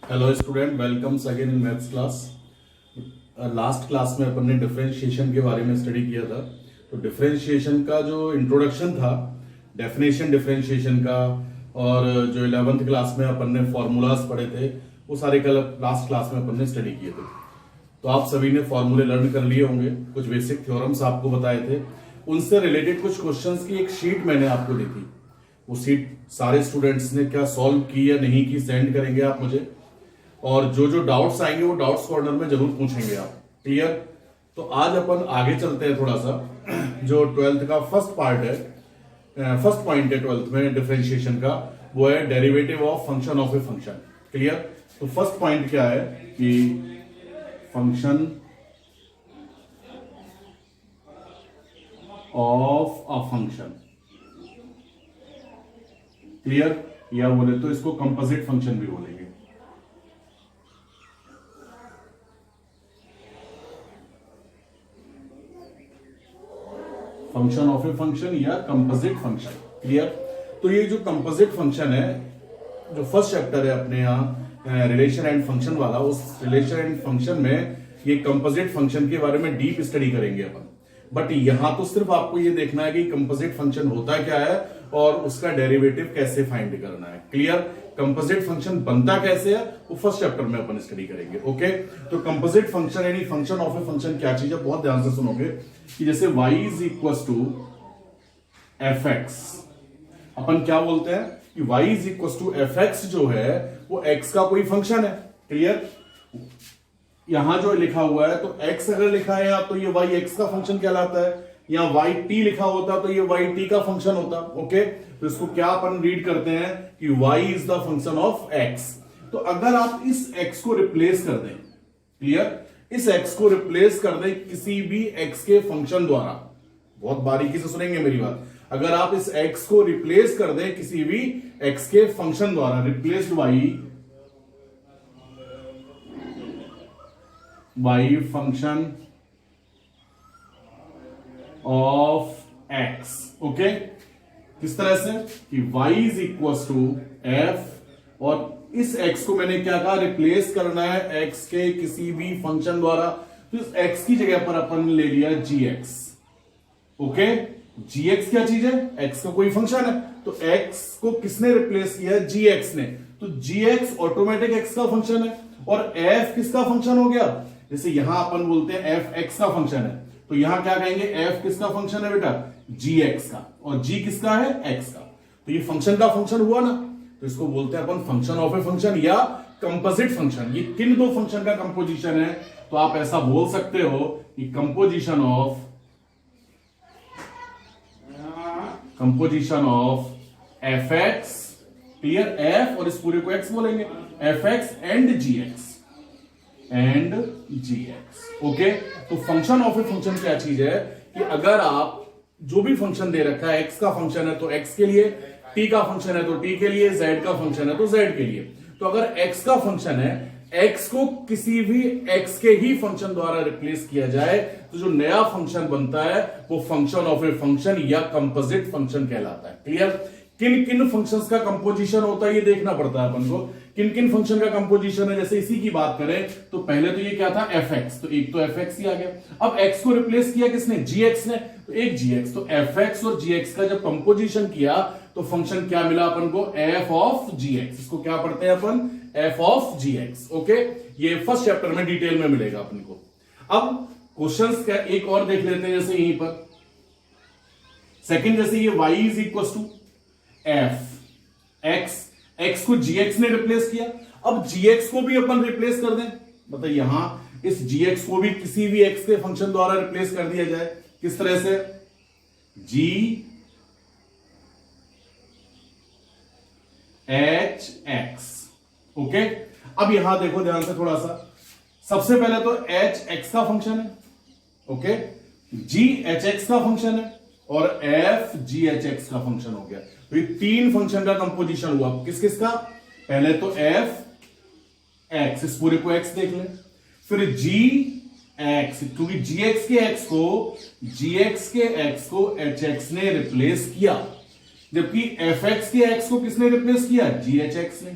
Hello student, welcomes again in maths class. Last class में अपन ने differentiation के बारे में स्टडी किया था। तो डिफरेंशिएशन का जो इंट्रोडक्शन था, डेफिनेशन डिफरेंशिएशन का, और जो 11th क्लास में अपन ने फॉर्मूलाज पढ़े थे, वो सारे कल लास्ट क्लास में अपन ने स्टडी किए थे। तो आप सभी ने फॉर्मूले लर्न कर लिए होंगे, कुछ बेसिक थ्योरम्स आपको बताए थे, उनसे रिलेटेड कुछ क्वेश्चंस की एक शीट मैंने आपको दी थी। वो शीट सारे स्टूडेंट्स ने क्या सॉल्व की या नहीं की सेंड करेंगे आप मुझे, और जो जो डाउट्स आएंगे वो डाउट्स कॉर्नर में जरूर पूछेंगे आप। क्लियर? तो आज अपन आगे चलते हैं थोड़ा सा। जो 12th का फर्स्ट पार्ट है, फर्स्ट पॉइंट है 12th में डिफरेंशिएशन का, वो है derivative of function of a function. Clear? तो फर्स्ट पॉइंट क्या है कि function of a function. Clear? या बोले तो इसको कंपोजिट फंक्शन भी बोलेंगे। फंक्शन ऑफ ए फंक्शन या कंपोजिट फंक्शन। क्लियर? तो ये जो कंपोजिट फंक्शन है, जो फर्स्ट चैप्टर है अपने यहाँ रिलेशन एंड फंक्शन वाला, उस रिलेशन एंड फंक्शन में ये कंपोजिट फंक्शन के बारे में डीप स्टडी करेंगे अपन। बट यहां तो सिर्फ आपको ये देखना है कि कंपोजिट फंक्शन होता क्या है और उसका डेरिवेटिव कैसे फाइंड करना है। क्लियर? कंपोजिट फंक्शन बनता कैसे है वो फर्स्ट चैप्टर में अपन स्टडी करेंगे। ओके? तो कंपोजिट फंक्शन यानी फंक्शन ऑफ ए फंक्शन क्या चीज है, बहुत ध्यान से सुनोगे कि जैसे y is equal to F X, अपन क्या बोलते हैं कि y is equal to F X जो है वो x का कोई फंक्शन है। क्लियर? यहां जो लिखा हुआ है, तो x अगर लिखा है तो ये y x का फंक्शन कहलाता है, या y t लिखा होता तो ये y t का फंक्शन होता। ओके? तो इसको क्या अपन रीड करते हैं कि y is the function of x। तो अगर आप इस x को रिप्लेस कर दें, क्लियर, इस x को रिप्लेस कर दें किसी भी x के फंक्शन द्वारा, बहुत बारीकी से सुनेंगे मेरी बात, अगर आप इस x को रिप्लेस कर दें किसी भी x के फंक्शन द्वारा, replaced by function of x। Okay? किस तरह से कि y is equal to f, और इस x को मैंने क्या कहा, रिप्लेस करना है x के किसी भी फंक्शन द्वारा। तो इस x की जगह पर अपन ले लिया gx। ओके? gx क्या चीज है? x का कोई फंक्शन है, तो x को किसने रिप्लेस किया? gx ने। तो gx ऑटोमेटिक x का फंक्शन है, और f किसका फंक्शन हो गया? जैसे यहां अपन बोलते हैं f x का फंक्शन है, तो यहां क्या कहेंगे, f किसका फंक्शन है बेटा? gx का। और g किसका है? x का। तो ये फंक्शन का फंक्शन हुआ ना, तो इसको बोलते हैं अपन फंक्शन ऑफ ए फंक्शन या कंपोजिट फंक्शन। ये किन दो फंक्शन का कंपोजिशन है? तो आप ऐसा बोल सकते हो कि composition of F X. Clear? F और इस पूरे को एक्स बोलेंगे, F X and G X, okay? तो फंक्शन ऑफ ए फंक्शन क्या चीज है कि अगर आप जो भी फंक्शन दे रखा है, x का फंक्शन है तो x के लिए, t का फंक्शन है तो t के लिए, z का फंक्शन है तो z के लिए। तो अगर x का फंक्शन है, x को किसी भी x के ही फंक्शन द्वारा रिप्लेस किया जाए तो जो नया फंक्शन बनता है वो फंक्शन ऑफ ए फंक्शन या कंपोजिट फंक्शन कहलाता है। क्लियर? किन किन फंक्शंस का कंपोजिशन होता है ये देखना पड़ता है अपन को, किन किन फंक्शन का कंपोजिशन है। जैसे इसी की बात करें तो पहले तो ये क्या था, एफ एक्स, तो एक तो एफ एक्स ही आ गया। अब एक्स को रिप्लेस किया किसने? जी एक्स ने, तो एक जी एक्स। तो एफ एक्स और जी एक्स का जब कंपोजिशन किया तो फंक्शन क्या मिला अपन को? F of G X. इसको क्या पढ़ते हैं अपन? F of G X. Okay? ये फर्स्ट चैप्टर में डिटेल में मिलेगा अपन को। अब क्वेश्चंस का एक और देख लेते हैं, जैसे यहीं पर सेकंड, जैसे ये y is equal to F X, X को gx ने रिप्लेस किया। अब gx को भी अपन रिप्लेस कर दें, मतलब यहां इस gx को भी किसी भी x के फंक्शन द्वारा रिप्लेस कर दिया जाए। किस तरह से? g h x। ओके? अब यहां देखो ध्यान से थोड़ा सा, सबसे पहले तो h x का फंक्शन है, ओके, g h x का फंक्शन है, और f g h x का फंक्शन हो गया। तो ये तीन फंक्शन का कंपोजिशन हुआ। किस किस का? पहले तो f x, इस पूरे को x देख लें, फिर g x, क्योंकि gx के x को gx के x को hx ने रिप्लेस किया, जबकि fx के x को किसने रिप्लेस किया? gh x ने।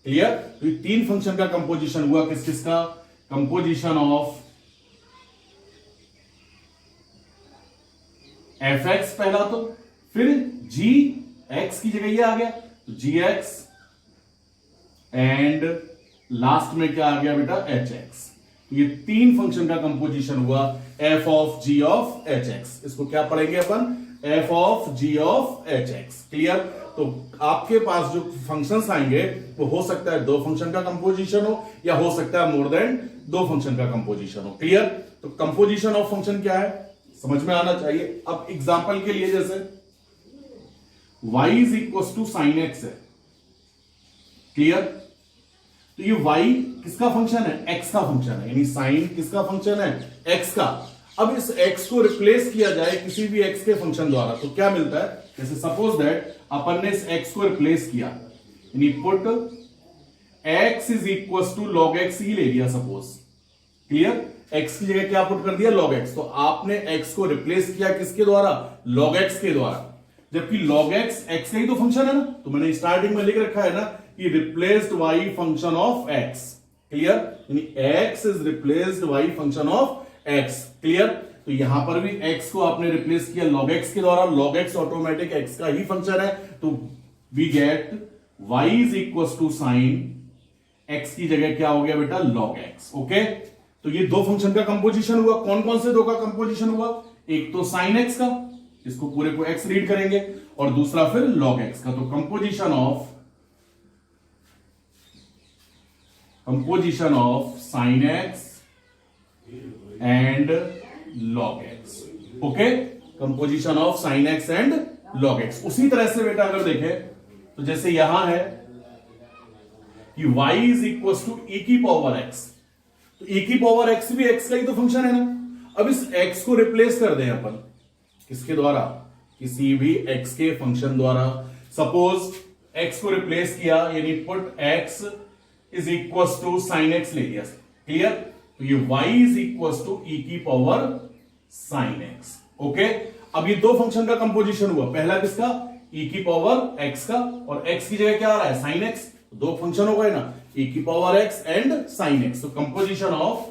क्लियर? तो ये तीन फंक्शन का कंपोजिशन हुआ, किस किस का? कंपोजिशन ऑफ एफ एक्स पहला, तो फिर जी एक्स की जगह ये आ गया, तो जी एक्स, एंड लास्ट में क्या आ गया बेटा? H X. ये तीन फंक्शन का कंपोजिशन हुआ F of G of H X. इसको क्या पढ़ेंगे अपन? F of G of H X. Clear? तो आपके पास जो फंक्शंस आएंगे वो हो सकता है दो फंक्शन का कंपोजिशन हो, या हो सकता है मोर देन दो फंक्शन का कंपोजिशन हो। क्लियर? तो कंपोजिशन ऑफ फंक्शन क्या है समझ में आना चाहिए। अब एग्जांपल के लिए जैसे y is equal to sine X है, क्लियर? तो ये y किसका फंक्शन है? x का फंक्शन है, यानी साइन किसका फंक्शन है? x का। अब इस x को रिप्लेस किया जाए किसी भी x के फंक्शन द्वारा तो क्या मिलता है? जैसे सपोज दैट अपन ने इस x को रिप्लेस किया, यानी put x is equal to log x ही ले लिया सपोज, क्लियर? x की जगह क्या पुट कर दिया? log x। तो आपने x को रिप्लेस किया किसके द्वारा? log x के द्वारा, जबकि log x x का ही तो फंक्शन है ना। तो मैंने स्टार्टिंग में लिख रखा है ना कि replaced y function of x, clear? यानी x is replaced y function of x, clear? तो यहां पर भी x को आपने रिप्लेस किया log x के द्वारा, log x ऑटोमेटिक x का ही फंक्शन है, तो we get y is equal to sine x की जगह क्या हो गया बेटा? log x। ओके, तो ये दो फंक्शन का कंपोजिशन हुआ। कौन कौन से दो का कंपोजिशन हुआ? एक तो साइन एक्स का, इसको पूरे को x रीड करेंगे, और दूसरा फिर log x का। तो composition of sine x and log x। Okay, composition of sine x and log x। उसी तरह से बेटा अगर देखें तो जैसे यहां है कि y is equal to e की पावर x, तो e की पावर x भी x का ही तो फंक्शन है ना। अब इस x को रिप्लेस कर दें अपन किसके द्वारा? किसी भी x के फंक्शन द्वारा। सपोज x को रिप्लेस किया, यानी put x is equal to sine x ले लिया, क्लियर? तो ये y is equal to e की पावर साइन x। ओके, अब ये दो फंक्शन का कंपोजिशन हुआ, पहला किसका? e की पावर x का, और x की जगह क्या आ रहा है? Sine x। दो फंक्शन हो गए ना, e की power x and sine x। तो कंपोजिशन ऑफ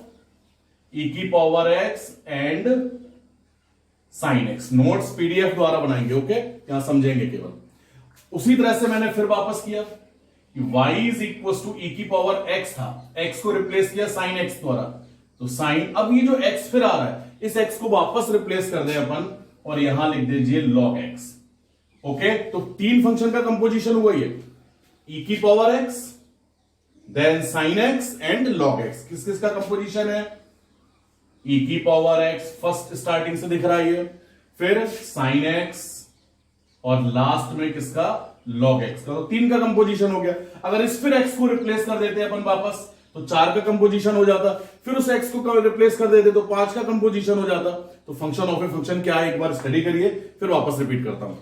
e की power x and sine x। Notes PDF द्वारा बनाएंगे, ओके? यहां समझेंगे केवल। उसी तरह से मैंने फिर वापस किया कि y is equal to e की पावर x था, x को रिप्लेस किया साइन x द्वारा, तो साइन, अब ये जो x फिर आ रहा है इस x को वापस रिप्लेस कर दें अपन, और यहां लिख दीजिए log x। ओके, तो तीन फंक्शन का कंपोजिशन हुआ ये, e की power x, then sine x and log x। किस किस का कंपोजिशन है? e की पावर x फर्स्ट स्टार्टिंग से दिख रहा है ये, फिर साइन x, और लास्ट में किसका? log x का। तो तीन का कंपोजिशन हो गया। अगर इस फिर x को रिप्लेस कर देते अपन वापस तो चार का कंपोजिशन हो जाता, फिर उस x को रिप्लेस कर देते तो पांच का कंपोजिशन हो जाता। तो फंक्शन ऑफ ए फंक्शन क्या है एक बार स्टडी करिए, फिर वापस रिपीट करता हूं।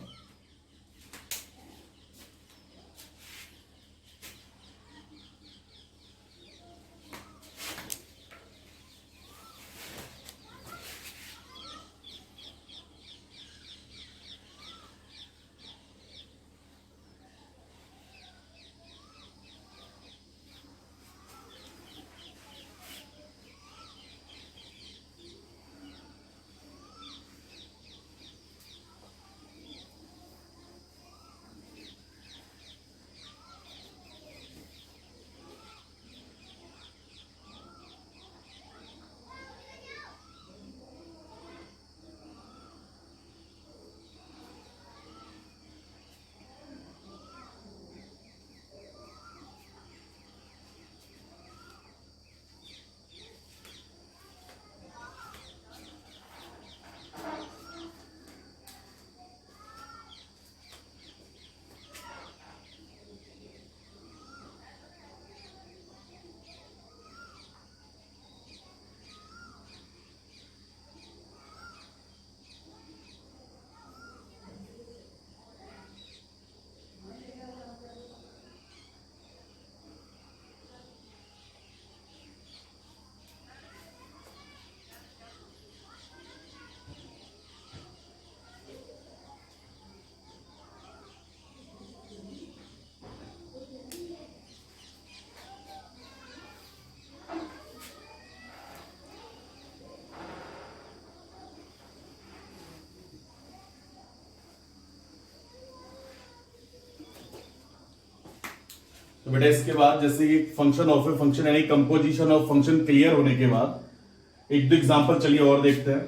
तो बेटा इसके बाद जैसे ये फंक्शन ऑफ ए फंक्शन यानी कंपोजिशन ऑफ फंक्शन क्लियर होने के बाद एक दो एग्जांपल चलिए और देखते हैं।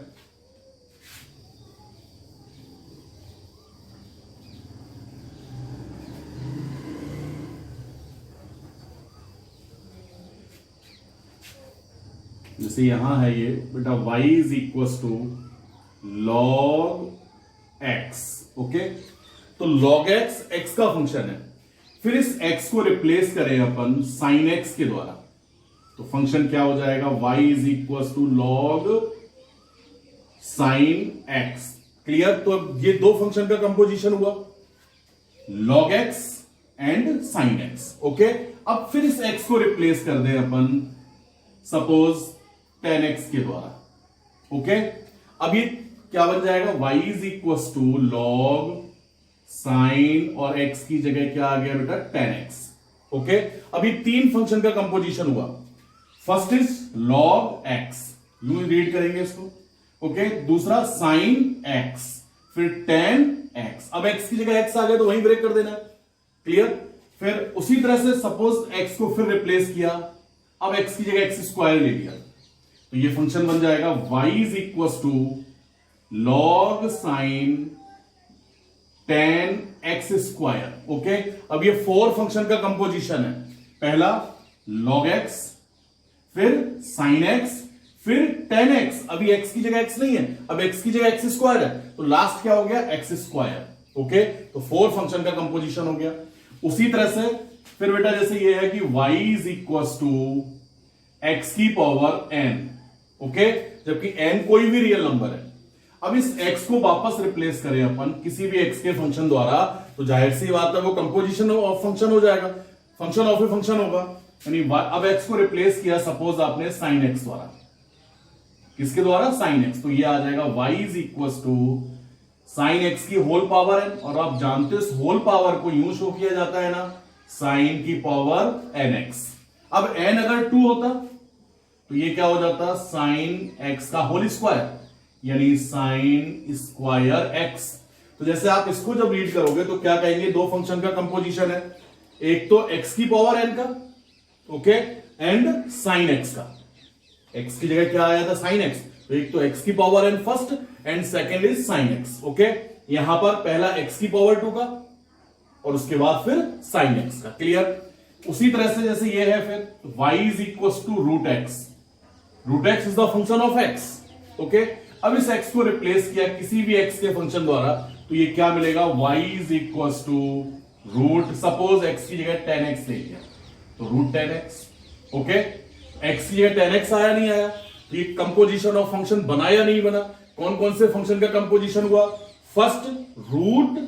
जैसे यहां है ये बेटा y is equal to log x। Okay, तो log x x का फंक्शन है, फिर इस x को रिप्लेस करें अपन sin x के द्वारा, तो फंक्शन क्या हो जाएगा y is equal to log sin x। Clear? तो अब ये दो फंक्शन का कंपोजिशन हुआ log x and sin x। Okay, अब फिर इस x को रिप्लेस कर दें अपन सपोज tan x के द्वारा। ओके, अब ये क्या बन जाएगा y is equal to log sin और x की जगह क्या आ गया बेटा tan x। ओके, अब ये तीन फंक्शन का कंपोजिशन हुआ। फर्स्ट इज log x, यूं रीड करेंगे इसको। ओके, दूसरा sin x, फिर tan x। अब x की जगह x आ गया तो वहीं ब्रेक कर देना। क्लियर? फिर उसी तरह से सपोज x को फिर रिप्लेस किया, अब x की जगह x स्क्वायर ले लिया, तो ये फंक्शन बन जाएगा y is equal to log sin tan x square. Okay, अब ये फोर फंक्शन का कंपोजिशन है। पहला log x, फिर sin x, फिर tan x। अभी x की जगह x नहीं है, अब x की जगह x स्क्वायर है, तो लास्ट क्या हो गया x स्क्वायर। ओके, तो फोर फंक्शन का कंपोजिशन हो गया। उसी तरह से फिर बेटा जैसे ये है कि y is equal to x की पावर n। ओके, जबकि n कोई भी रियल नंबर है। अब इस x को वापस रिप्लेस करें अपन किसी भी x के फंक्शन द्वारा, तो जाहिर सी बात है वो कंपोजिशन ऑफ फंक्शन हो जाएगा, फंक्शन ऑफ ए फंक्शन होगा। यानी अब x को रिप्लेस किया सपोज आपने sin x द्वारा, किसके द्वारा? sin x, तो ये आ जाएगा y is equal to sin x की होल पावर n, और आप जानते हो इस होल पावर को यूं शो किया जाता है ना, sin की पावर nx। अब n अगर 2 होता तो ये क्या हो जाता? sin x का होल स्क्वायर, यानी sin स्क्वायर x। तो जैसे आप इसको जब रीड करोगे तो क्या कहेंगे? दो फंक्शन का कंपोजिशन है, एक तो x की पावर n का, ओके, एंड sin x का। x की जगह क्या आया था? sin x, तो एक तो x की power n first and second is sin x। Okay, यहां पर पहला x की पावर 2 का और उसके बाद फिर sin x का। क्लियर? उसी तरह से जैसे ये है फिर y is equal to root X. Root X is the function of x। Okay, अब इस x को रिप्लेस किया किसी भी x के फंक्शन द्वारा, तो ये क्या मिलेगा? y is equal to root, suppose x की जगह tan x ले लिया, तो root tan x। Okay, x की जगह tan x आया नहीं आया, तो ये कंपोजिशन ऑफ फंक्शन बना या नहीं बना? कौन कौन से फंक्शन का कंपोजिशन हुआ? First root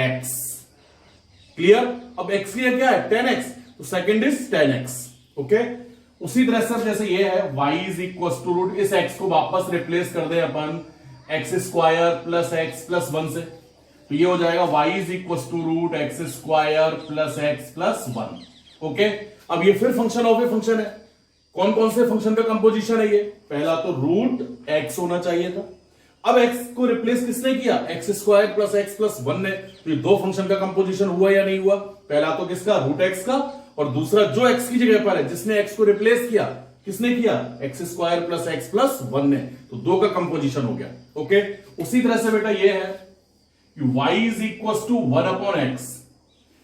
x। क्लियर? अब x की जगह क्या है? tan x, तो second is tan x। Okay, उसी तरह से जैसे ये है y is equal to root, इस x को वापस रिप्लेस कर दे अपन x square plus x plus 1 से, तो ये हो जाएगा y is equal to root x square plus x plus 1। Okay, अब ये फिर फंक्शन ऑफ ए फंक्शन है। कौन कौन से फंक्शन का कंपोजिशन है ये? पहला तो रूट x होना चाहिए था, अब x को रिप्लेस किसने किया? x square plus x plus 1 ने, तो ये दो फंक्शन का कंपोजिशन हुआ या नहीं हुआ? पहला तो किसका? रूट x का, और दूसरा जो x की जगह पर है जिसने x को रिप्लेस किया, किसने किया? x square plus x plus 1 ने, तो दो का कंपोजिशन हो गया। ओके, उसी तरह से बेटा ये है कि y is equal to 1 upon x।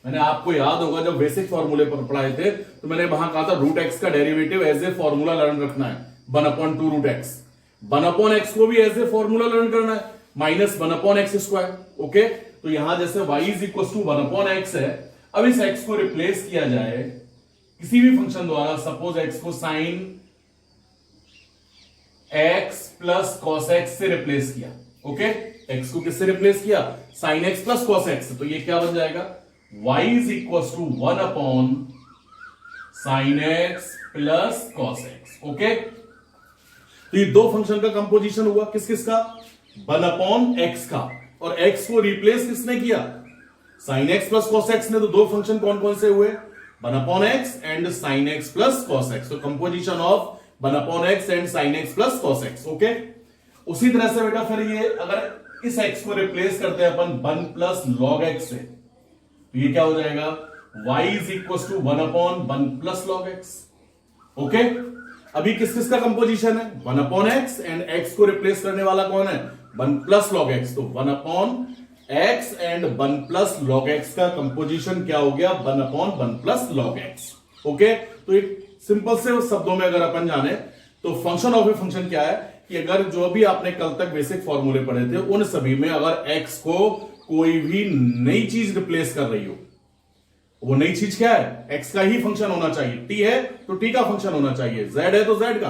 मैंने आपको याद होगा जब बेसिक फॉर्मूले पर पढ़ाए थे तो मैंने वहां कहा था रूट x का derivative as a formula learn रखना है, 1 upon 2 root x। 1 upon x को भी एज ए फॉर्मूला लर्न करना है, minus 1 upon x square. Okay, तो यहां जैसे y is equal to 1 upon x है, अब इस x को रिप्लेस किया जाए किसी भी फंक्शन द्वारा, सपोज x को sin x plus cos x से रिप्लेस किया। ओके, x को किससे रिप्लेस किया? sin x plus cos x, तो ये क्या बन जाएगा? y is equal to 1 upon sin x plus cos x। Okay, तो ये दो फंक्शन का कंपोजिशन हुआ, किस किस का? 1 अपॉन x का, और x को रिप्लेस किसने किया? sin x plus cos x ने। तो दो फंक्शन कौन कौन से हुए? 1 upon x and sin x plus cos x। तो composition of 1 upon x and sin x plus cos x। Okay, उसी तरह से बेटा फिर ये अगर इस x को रिप्लेस करते हैं अपन 1 प्लस log x से, तो ये क्या हो जाएगा? y is equal to 1/1 plus log X. Okay, अभी किस किस का कंपोजिशन है? 1/x एंड x को रिप्लेस करने वाला कौन है? 1 प्लस लॉग एक्स। तो 1/x and 1 plus log x का कंपोजिशन क्या हो गया? 1/1 प्लस लॉग एक्स। ओके, तो एक सिंपल से शब्दों में अगर अपन जाने तो फंक्शन ऑफ ए फंक्शन क्या है कि अगर जो भी आपने कल तक बेसिक फॉर्मूले पढ़े थे उन सभी में अगर x को कोई भी नई चीज रिप्लेस कर रही हो, वो नई चीज क्या है? x का ही फंक्शन होना चाहिए। t है तो t का फंक्शन होना चाहिए, z है तो z का।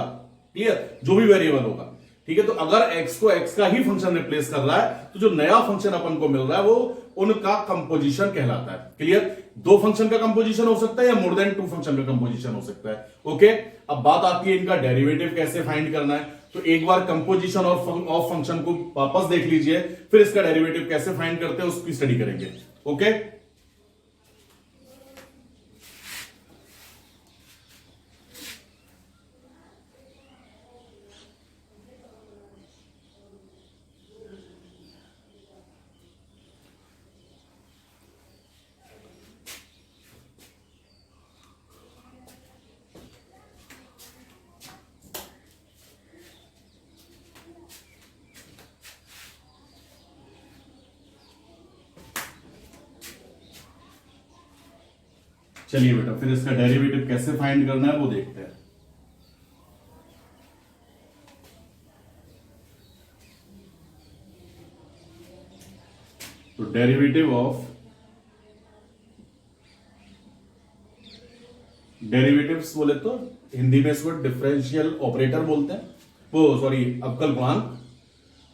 क्लियर? जो भी वेरिएबल होगा, ठीक है। तो अगर x को x का ही फंक्शन रिप्लेस कर रहा है तो जो नया फंक्शन अपन को मिल रहा है वो उनका कंपोजिशन कहलाता है। क्लियर? दो फंक्शन का कंपोजिशन हो सकता है या मोर देन टू फंक्शन का कंपोजिशन हो सकता है। ओके, अब बात आती है इनका डेरिवेटिव कैसे फाइंड करना है। तो एक बार कंपोजिशन और ऑफ फंक्शन को वापस देख लीजिए, फिर इसका डेरिवेटिव कैसे फाइंड करते हैं उसकी स्टडी करेंगे। ओके, चलिए बेटा, फिर इसका डेरिवेटिव कैसे फाइंड करना है वो देखते हैं। तो डेरिवेटिव ऑफ डेरिवेटिव्स बोले तो हिंदी में इसको डिफरेंशियल ऑपरेटर बोलते हैं, वो सॉरी अवकल गुणांक,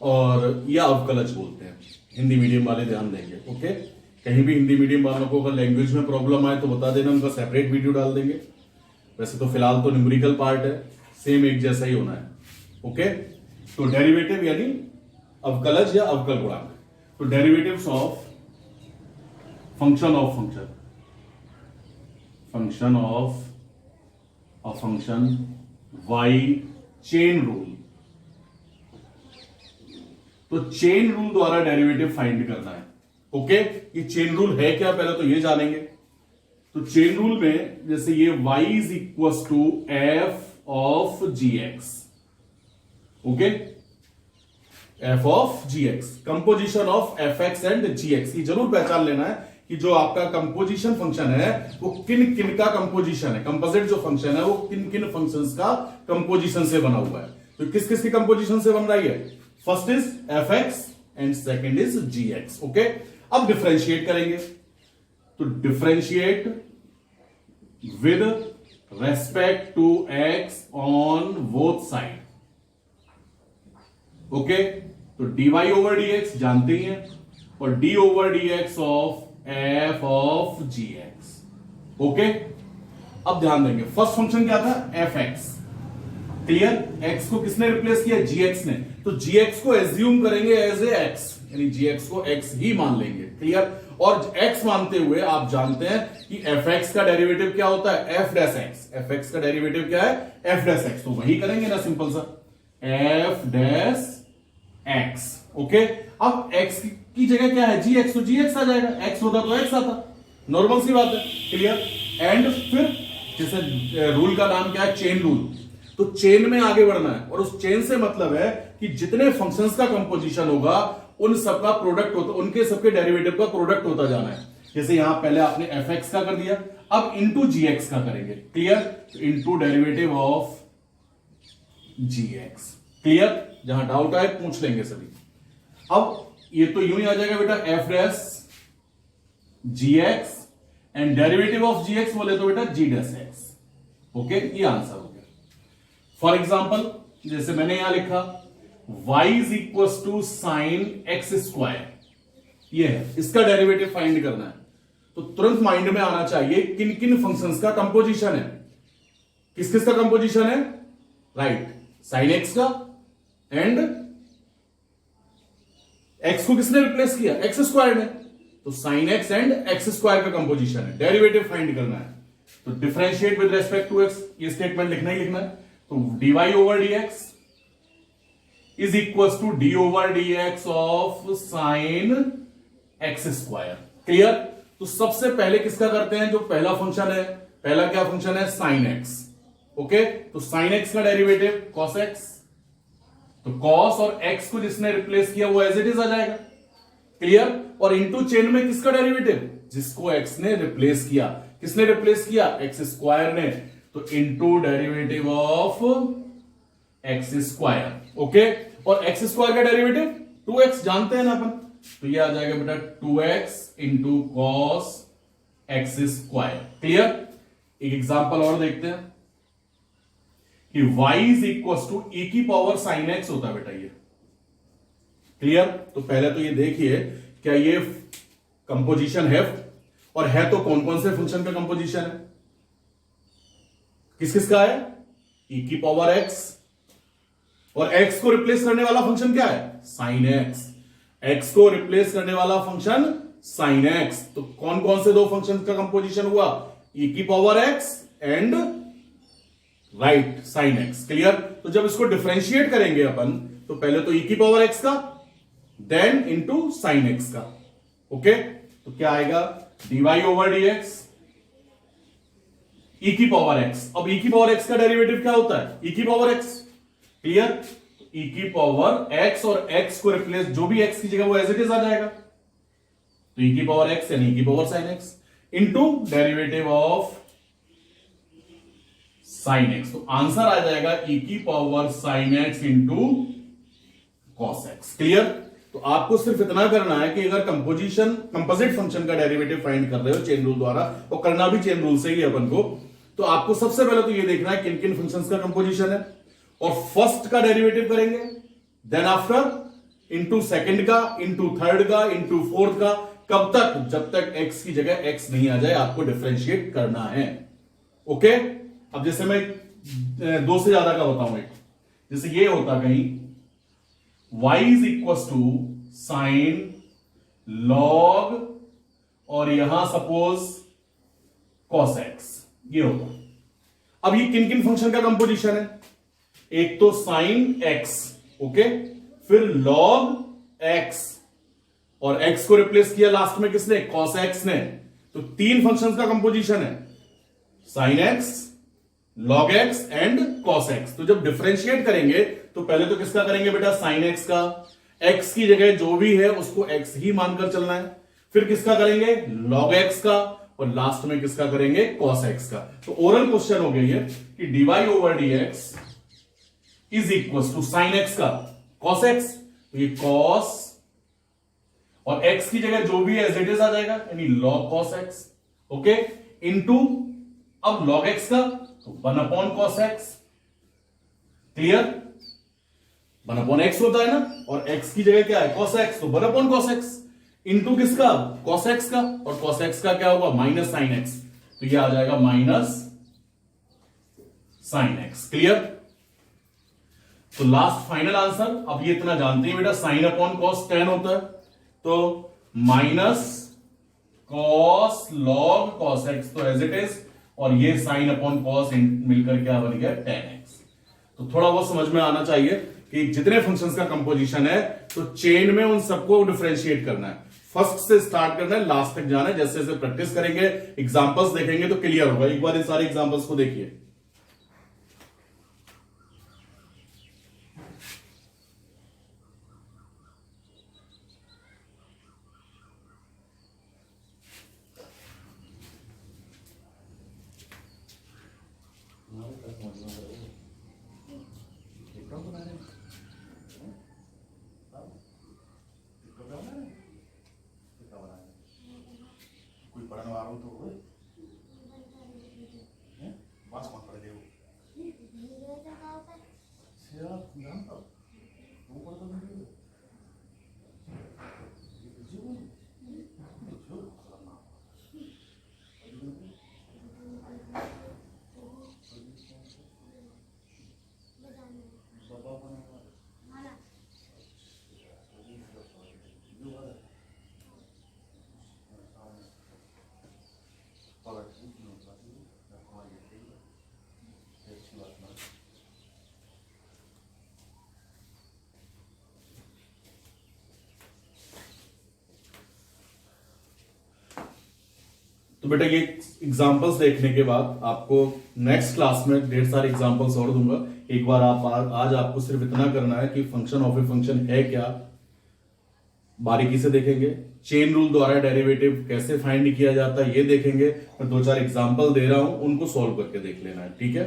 और या अवकलज बोलते हैं। हिंदी मीडियम वाले ध्यान देंगे। ओके, कहीं भी हिंदी मीडियम वालों को अगर लैंग्वेज में प्रॉब्लम आए तो बता देना, उनका सेपरेट वीडियो डाल देंगे। वैसे तो फिलहाल तो न्यूमेरिकल पार्ट है, सेम एक जैसा ही होना है। ओके, तो डेरिवेटिव यानी अवकलज या अवकल गुणांक। तो derivatives of function of function, function of a function by chain rule. तो चेन रूल द्वारा डेरिवेटिव फाइंड करना है। ओके, ये चेन रूल है क्या पहले तो ये जानेंगे। तो चेन रूल में जैसे ये y is equal to F of G X. Okay, F of G X, composition of F X and G X. ये जरूर पहचान लेना है कि जो आपका कंपोजिशन फंक्शन है वो किन किन का कंपोजिशन है। कंपोजिट जो फंक्शन है वो किन किन फंक्शंस का कंपोजिशन से बना हुआ है। तो किस किस की कंपोजिशन से बन रही है? First is F X and second is G X. Okay, अब डिफरेंशिएट करेंगे। तो differentiate with respect to X on both side. Okay, तो dy ओवर dx जानते ही हैं, और d over dx of f of gx। ओके, अब ध्यान देंगे फर्स्ट फंक्शन क्या था? fx। क्लियर? x को किसने रिप्लेस किया? gx ने। तो gx को एज्यूम करेंगे एज ए x, यानी gx को x ही मान लेंगे। क्लियर? और x मानते हुए आप जानते हैं कि fx का डेरिवेटिव क्या होता है? f dash x। fx का डेरिवेटिव क्या है? f dash x। तो वही करेंगे ना, सिंपल सा f डैश x। ओके, अब x की जगह क्या है? gx, तो gx आ जाएगा। x होता तो x आता, नॉर्मल सी बात है। क्लियर? एंड फिर जैसे रूल का नाम क्या है? Chain rule. तो चेन में आगे बढ़ना है, और उस चेन से मतलब है कि जितने फंक्शंस का कंपोजिशन होगा उन सबका प्रोडक्ट होता, उनके सबके डेरिवेटिव का प्रोडक्ट होता जाना है। जैसे यहां पहले आपने fx का कर दिया, अब इंटू gx का करेंगे। क्लियर? तो into derivative of gx। Clear? जहां डाउट आए पूछ लेंगे सभी। अब ये तो यूं ही आ जाएगा बेटा f dash gx and derivative of gx बोले तो बेटा g डैश x। ओके, ये आंसर हो गया। फॉर एग्जाम्पल जैसे मैंने यहां लिखा y is equal to sine x square, ये है, इसका डेरिवेटिव फाइंड करना है। तो तुरंत माइंड में आना चाहिए किन किन फंक्शंस का कंपोजिशन है। किस किस का कंपोजिशन है? राइट, साइन एक्स का, एंड एक्स को किसने रिप्लेस किया? एक्स स्क्वायर ने। तो sine x and x square का कंपोजिशन है, डेरिवेटिव फाइंड करना है। तो differentiate with respect to x, ये स्टेटमेंट लिखना ही लिखना है। तो dy over dx is equal to d over dx of sine x square. Clear? तो सबसे पहले किसका करते हैं, जो पहला फंक्शन है, पहला क्या फंक्शन है, साइन एक्स। ओके, तो साइन एक्स का डेरिवेटिव कॉस एक्स, तो कॉस और एक्स को जिसने रिप्लेस किया वो एज इट इज आ जाएगा। क्लियर। और इनटू चेन में किसका डेरिवेटिव, जिसको एक्स ने रिप्लेस किया, किसने रिप्लेस किया, एक्स स्क्वायर ने, तो into derivative of x square. Okay, और एक्स स्क्वायर का डेरिवेटिव 2x जानते हैं ना अपन, तो ये आ जाएगा बेटा 2x into cos x square. Clear. एक एग्जांपल और देखते हैं कि y is equal to e की पावर साइन x होता है बेटा ये। क्लियर। तो पहले तो ये देखिए क्या ये कंपोजिशन है, और है तो कौन कौन से फंक्शन का कंपोजिशन है, किस किस का है, e की पावर x, और x को रिप्लेस करने वाला फंक्शन क्या है, साइन x। x को रिप्लेस करने वाला फंक्शन साइन x, तो कौन कौन से दो फंक्शन का कंपोजिशन हुआ, e की power x and right sine x। Clear. तो जब इसको डिफरेंशिएट करेंगे अपन, तो पहले तो e की पावर x का, देन इंटू साइन x का। ओके, तो क्या आएगा, dy ओवर dx e की पावर x। अब e की पावर x का डेरिवेटिव क्या होता है, e की पावर x। क्लियर। e की पावर x और x को रिप्लेस, जो भी x की जगह वो एज इट इज आ जाएगा, तो e की पावर x यानी e की power sine x into derivative of sine x। तो आंसर आ जाएगा e की power sine x into cos x। Clear. तो आपको सिर्फ इतना करना है कि अगर कंपोजिट फंक्शन का डेरिवेटिव फाइंड कर रहे हो चेन रूल द्वारा, और करना भी चेन रूल से ही अपन को, तो आपको सबसे पहले तो ये देखना है किन किन फंक्शंस का कंपोजिशन है, और फर्स्ट का डेरिवेटिव करेंगे, देन आफ्टर इंटू सेकंड का, इंटू थर्ड का, इंटू फोर्थ का। कब तक, जब तक x की जगह x नहीं आ जाए आपको डिफरेंशिएट करना है। ओके। अब जैसे मैं दो से ज्यादा का बताऊं, एक जैसे ये होता कहीं y is equal to sine log, और यहां सपोज कॉस x, ये होता। अब ये किन किन फंक्शन का कंपोजिशन है, एक तो साइन x, ओके, फिर लॉग x, और x को रिप्लेस किया लास्ट में किसने, cos x ने। तो तीन फंक्शंस का कंपोजिशन है, sine x, log x and cos x। तो जब डिफरेंशिएट करेंगे तो पहले तो किसका करेंगे बेटा, साइन x का, x की जगह जो भी है उसको x ही मानकर चलना है, फिर किसका करेंगे, log x का, और लास्ट में किसका करेंगे, cos x का। तो ओरल क्वेश्चन हो गया ये कि dy over dx is equal to sine x का cos x, तो ये cos और x की जगह जो भी है एज इट इज आ जाएगा, यानी log cos x। Okay, into अब log x का, तो 1 upon cos x। Clear. 1 upon x होता है ना, और x की जगह क्या है, cos x, तो 1 अपॉन cos x इंटू किसका, cos x का, और cos x का क्या होगा, माइनस साइन x, तो ये आ जाएगा माइनस साइन x। क्लियर। तो लास्ट फाइनल आंसर, अब ये इतना जानते हैं बेटा, साइन अपॉन कॉस टेन होता है, तो minus cos log cos x, तो एज इट इज, और ये साइन अपॉन कॉस मिलकर क्या बन गया, टेन एक्स। तो थोड़ा बहुत समझ में आना चाहिए कि जितने फंक्शंस का कंपोजिशन है, तो चेन में उन सबको डिफरेंशिएट करना है, फर्स्ट से स्टार्ट करना है, लास्ट तक जाना है। जैसे जैसे प्रैक्टिस करेंगे, एग्जांपल्स देखेंगे तो क्लियर होगा। एक बार इन सारे एग्जांपल्स को देखिए। कोई पढ़ने वाला हो तो बस कौन पढ़ ले वो तो बेटा ये एग्जांपल्स देखने के बाद आपको नेक्स्ट क्लास में ढेर सारे एग्जांपल्स और दूंगा। एक बार आप आज आपको सिर्फ इतना करना है कि फंक्शन ऑफ ए फंक्शन है क्या, बारीकी से देखेंगे। चेन रूल द्वारा डेरिवेटिव कैसे फाइंड किया जाता है ये देखेंगे। मैं 2-4 एग्जांपल दे रहा हूं, उनको सॉल्व करके देख लेना है, ठीक है।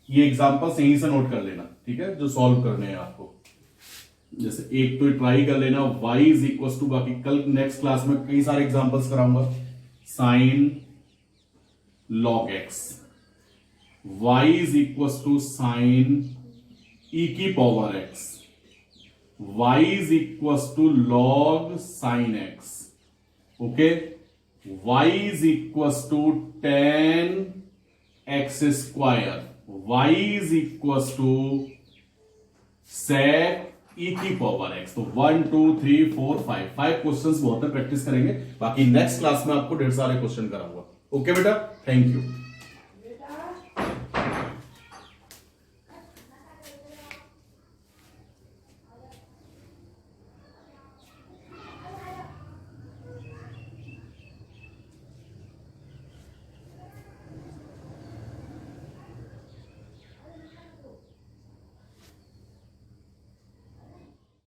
ये एग्जांपल्स यहीं से नोट कर लेना, ठीक है, जो सॉल्व करने हैं आपको। जैसे एक तो ट्राई कर लेना y इज इक्वल टू, बाकी कल नेक्स्ट क्लास में कई सारे एग्जांपल्स कराऊंगा। Sine log x, y is equal to sine e की power x, y is equal to log साइन x, okay. y is equal to tan x square, y is equal to sec e की power x। तो 1 2 3 4 5 questions बहुत practice करेंगे। बाकी next class में आपको ढेर सारे क्वेश्चन कराऊंगा। ओके बेटा, थैंक यू।